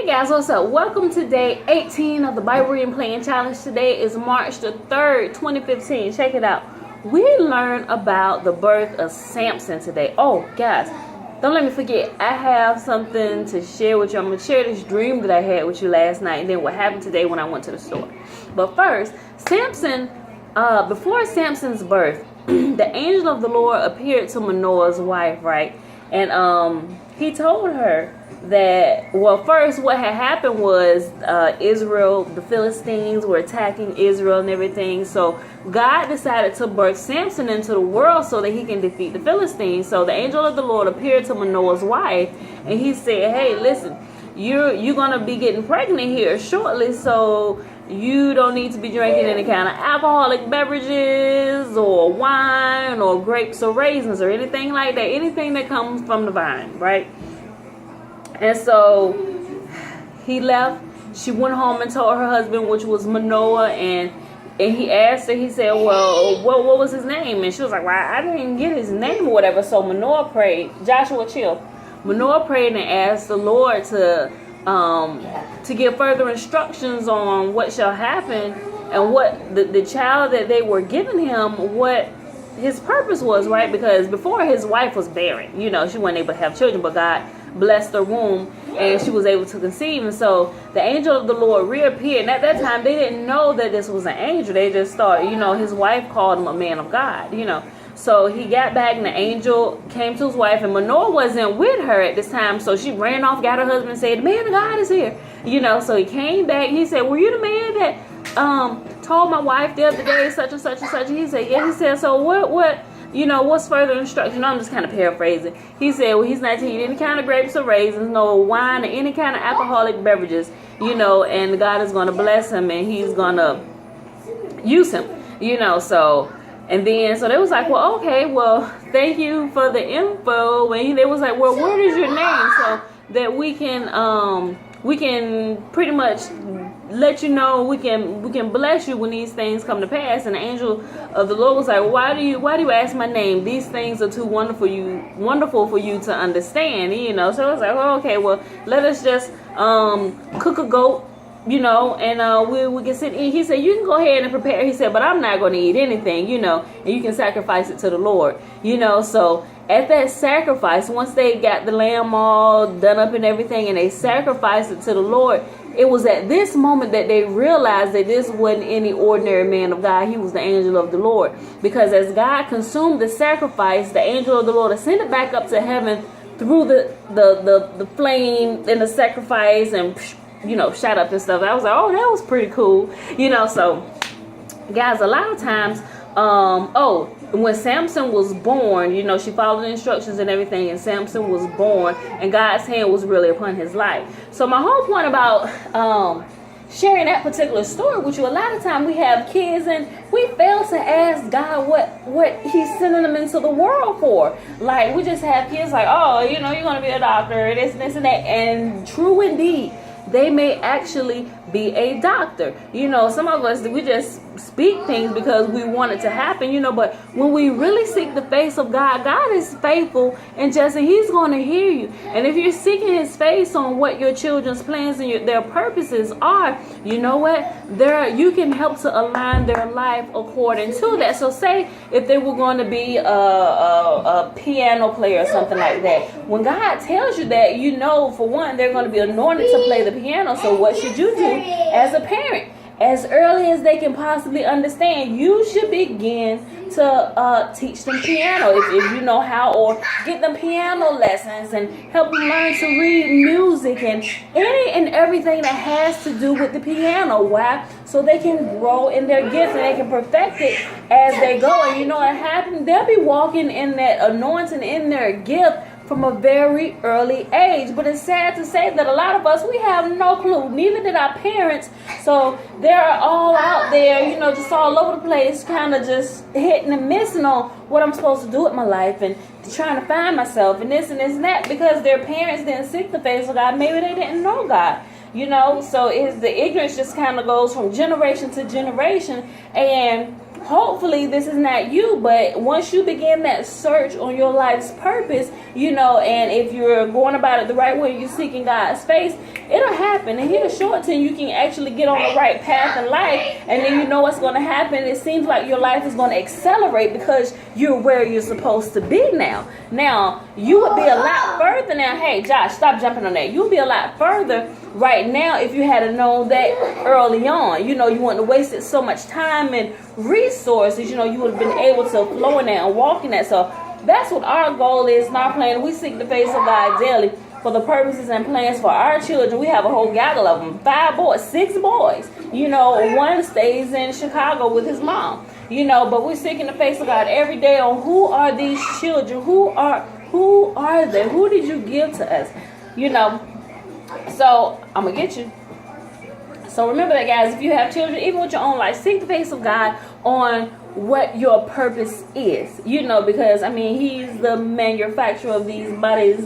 Hey guys, what's up? Welcome to day 18 of the Bible Reading Playing Challenge. Today is March the 3rd, 2015. Check it out. We learned about the birth of Samson today. Oh, guys, don't let me forget. I have something to share with you. I'm going to share this dream that I had with you last night and then what happened today when I went to the store. But first, before Samson's birth, the angel of the Lord appeared to Manoah's wife, right? And he told her that, well, first what had happened was Israel, the Philistines were attacking Israel and everything. So God decided to birth Samson into the world so that he can defeat the Philistines. So the angel of the Lord appeared to Manoah's wife and he said, hey, listen, you're going to be getting pregnant here shortly. So you don't need to be drinking any kind of alcoholic beverages or wine or grapes or raisins or anything like that. Anything that comes from the vine, right? And so he left. She went home and told her husband, which was Manoah, and he asked her, he said, well, what was his name? And she was like, well, I didn't get his name or whatever. So Manoah prayed. Joshua, chill. Manoah prayed and asked the Lord to give further instructions on what shall happen and what the child that they were giving him, what his purpose was, right? Because before, his wife was barren. You know, she wasn't able to have children, but God blessed her womb and she was able to conceive. And so the angel of the Lord reappeared. And at that time, they didn't know that this was an angel. They just thought, you know, his wife called him a man of God, you know. So he got back and the angel came to his wife, and Manoah wasn't with her at this time. So she ran off, got her husband, and said, the man of God is here. You know, so he came back. He said, were you the man that told my wife the other day such and such and such? And he said, yeah. He said, so what? You know, what's further instruction? I'm just kind of paraphrasing. He said, well, he's not to eat any kind of grapes or raisins, no wine or any kind of alcoholic beverages, you know, and God is going to bless him and he's going to use him, you know. So, and then, so they was like, well, okay, well, thank you for the info. And they was like, well, what is your name? So that we can pretty much let you know, we can bless you when these things come to pass. And the angel of the Lord was like, why do you ask my name? These things are too wonderful for you to understand, you know. So I was like, oh, okay, well, let us just cook a goat, you know, and we can sit in. He said, you can go ahead and prepare. He said, but I'm not going to eat anything, you know, and you can sacrifice it to the Lord, you know. So at that sacrifice, once they got the lamb all done up and everything and they sacrificed it to the Lord, it was at this moment that they realized that this wasn't any ordinary man of God. He was the angel of the Lord. Because as God consumed the sacrifice, the angel of the Lord ascended back up to heaven through the flame and the sacrifice and, you know, shot up and stuff. I was like, oh, that was pretty cool. You know, so guys, a lot of times, when Samson was born, you know, she followed the instructions and everything, and Samson was born, and God's hand was really upon his life. So my whole point about sharing that particular story with you, a lot of time we have kids and we fail to ask God what he's sending them into the world for. Like, we just have kids like, oh, you know, you're going to be a doctor, this and that. And true indeed, they may actually be a doctor. You know, some of us, we just speak things because we want it to happen, you know, but when we really seek the face of God, God is faithful and just, and he's going to hear you. And if you're seeking his face on what your children's plans and their purposes are, you know what, you can help to align their life according to that. So say if they were going to be a piano player or something like that, when God tells you that, you know, for one, they're going to be anointed to play the piano. So what should you do as a parent? As early as they can possibly understand, you should begin to teach them piano if you know how, or get them piano lessons and help them learn to read music and any and everything that has to do with the piano. Why? So they can grow in their gifts and they can perfect it as they go. And you know what happens? They'll be walking in that anointing, in their gift, from a very early age. But it's sad to say that a lot of us, we have no clue. Neither did our parents. So they're all out there, you know, just all over the place, kind of just hitting and missing on what I'm supposed to do with my life and trying to find myself and this and that, because their parents didn't seek the face of God. Maybe they didn't know God, you know. So the ignorance just kind of goes from generation to generation. And hopefully this is not you, but once you begin that search on your life's purpose, and if you're going about it the right way, you're seeking God's face, it'll happen. And here, short term, you can actually get on the right path in life, and then you know what's going to happen. It seems like your life is going to accelerate because you're where you're supposed to be now. Now, you would be a lot further now. Hey, Josh, stop jumping on that. You would be a lot further right now if you had known that early on. You wouldn't have wasted so much time and resources. You would have been able to flow in that and walk in that. So that's what our goal is in our plan. We seek the face of God daily for the purposes and plans for our children. We have a whole gaggle of them, 6 boys. One stays in Chicago with his mom. But we're seeking the face of God every day on who are these children? Who are they? Who did you give to us? So I'm gonna get you. So remember that, guys. If you have children, even with your own life, seek the face of God on what your purpose is. Because He's the manufacturer of these bodies.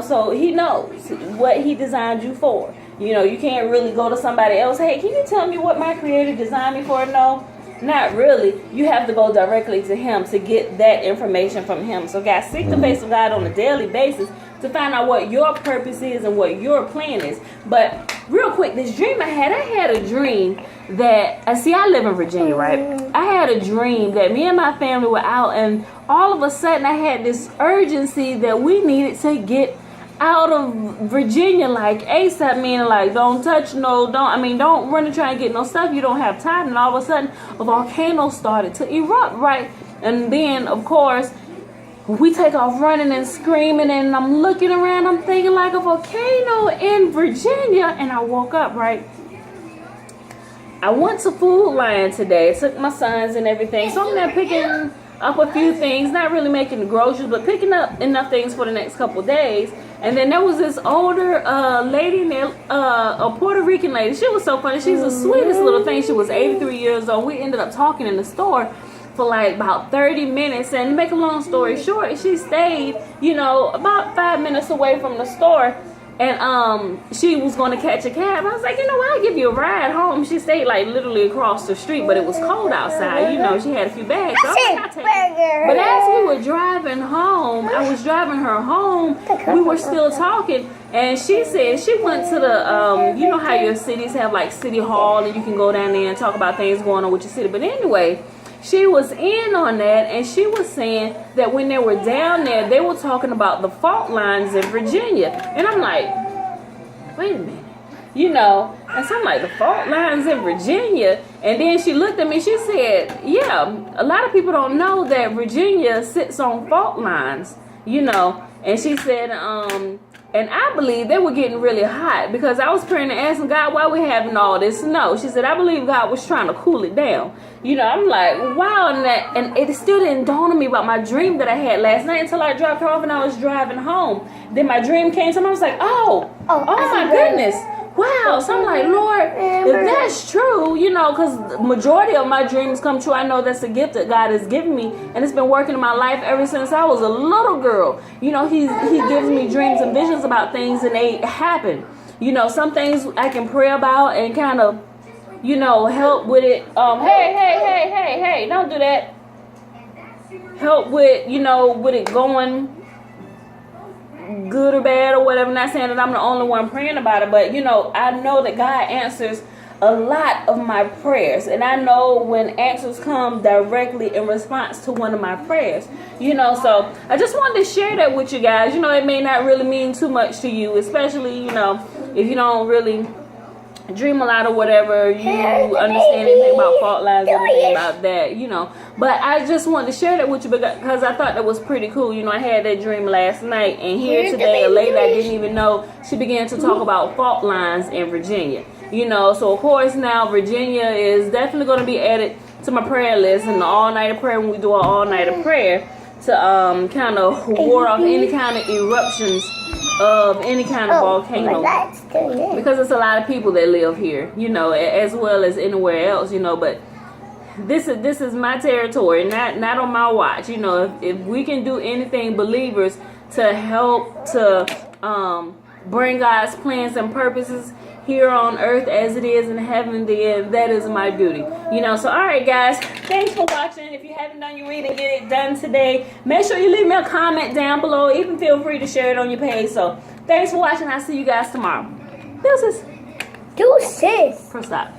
So He knows what He designed you for. You can't really go to somebody else. Hey, can you tell me what my Creator designed me for? No, not really. You have to go directly to Him to get that information from Him. So, guys, seek the face of God on a daily basis to find out what your purpose is and what your plan is. But real quick, this dream I had a dream that, I live in Virginia, right? I had a dream that me and my family were out, and all of a sudden I had this urgency that we needed to get out of Virginia like ASAP, meaning like don't run and try and get no stuff. You don't have time. And all of a sudden a volcano started to erupt, right? And then of course we take off running and screaming, and I'm looking around, I'm thinking like a volcano in Virginia, and I woke up, right? I went to Food Lion today, took my sons and everything, so I'm there picking up a few things, not really making the groceries, but picking up enough things for the next couple of days. And then there was this older lady in there, a Puerto Rican lady. She was so funny. She's the sweetest little thing. She was 83 years old. We ended up talking in the store for like about 30 minutes. And to make a long story short, she stayed, about 5 minutes away from the store. And she was going to catch a cab. I was like, I'll give you a ride home. She stayed like literally across the street, but it was cold outside. She had a few bags. So but as we were driving home, I was driving her home, we were still talking. And she said she went to the, how your cities have like city hall and you can go down there and talk about things going on with your city. But anyway, she was in on that, and she was saying that when they were down there, they were talking about the fault lines in Virginia. And I'm like, wait a minute, and so I'm like, the fault lines in Virginia? And then she looked at me, she said, yeah, a lot of people don't know that Virginia sits on fault lines, and she said, and I believe they were getting really hot because I was praying and asking God, why we having all this snow? She said, I believe God was trying to cool it down. I'm like, wow. And it still didn't dawn on me about my dream that I had last night until I dropped her off and I was driving home. Then my dream came to me. I was like, oh my goodness. Wow. So I'm like, Lord, if that's true, because majority of my dreams come true. I know that's a gift that God has given me, and it's been working in my life ever since I was a little girl. He gives me dreams and visions about things, and they happen. Some things I can pray about and kind of, help with it. Hey, don't do that. Help with, with it going good or bad or whatever. Not saying that I'm the only one praying about it, but I know that God answers a lot of my prayers, and I know when answers come directly in response to one of my prayers. So I just wanted to share that with you guys. It may not really mean too much to you, especially if you don't really dream a lot or whatever, you understand anything about fault lines, everything about that, But I just wanted to share that with you because I thought that was pretty cool. I had that dream last night, and here today, a lady I didn't even know, she began to talk about fault lines in Virginia. So of course now Virginia is definitely going to be added to my prayer list, and the all-nighter prayer when we do our all-nighter prayer to kind of ward off any kind of eruptions of any kind of volcano, because it's a lot of people that live here, as well as anywhere else, but this is my territory, not on my watch. If we can do anything, believers, to help to bring God's plans and purposes here on earth as it is in heaven, then that is my duty. You know, so all right, guys, thanks for watching. If you haven't done your reading, get it done today. Make sure you leave me a comment down below. Even feel free to share it on your page. So thanks for watching. I'll see you guys tomorrow. Deuces. Deuces. Press stop.